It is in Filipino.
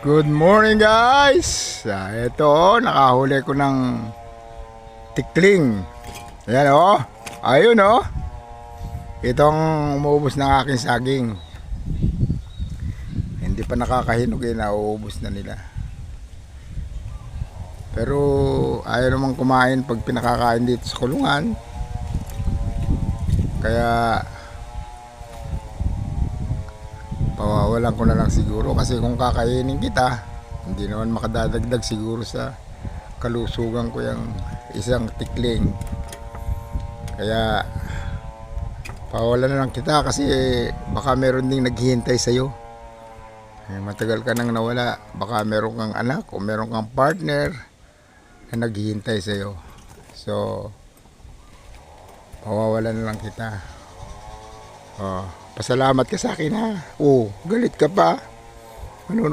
Good morning guys! Ito, nakahuli ko ng tikling. Ayan o. Ayun o. Itong umuubos ng aking saging. Hindi pa nakakahinog eh, nauubos na nila. Pero ayaw namang kumain pag pinakakain dito sa kulungan. Kaya pawawalan ko na lang siguro, kasi kung kakainin kita hindi naman makadadagdag siguro sa kalusugan ko yung isang tikling. Kaya pawawalan na lang kita kasi baka meron ding naghihintay sa'yo. Matagal ka nang nawala, baka meron kang anak o meron kang partner na naghihintay sa'yo. So pawawalan na lang kita. Pasalamat ka sa akin ha. Galit ka pa. Ano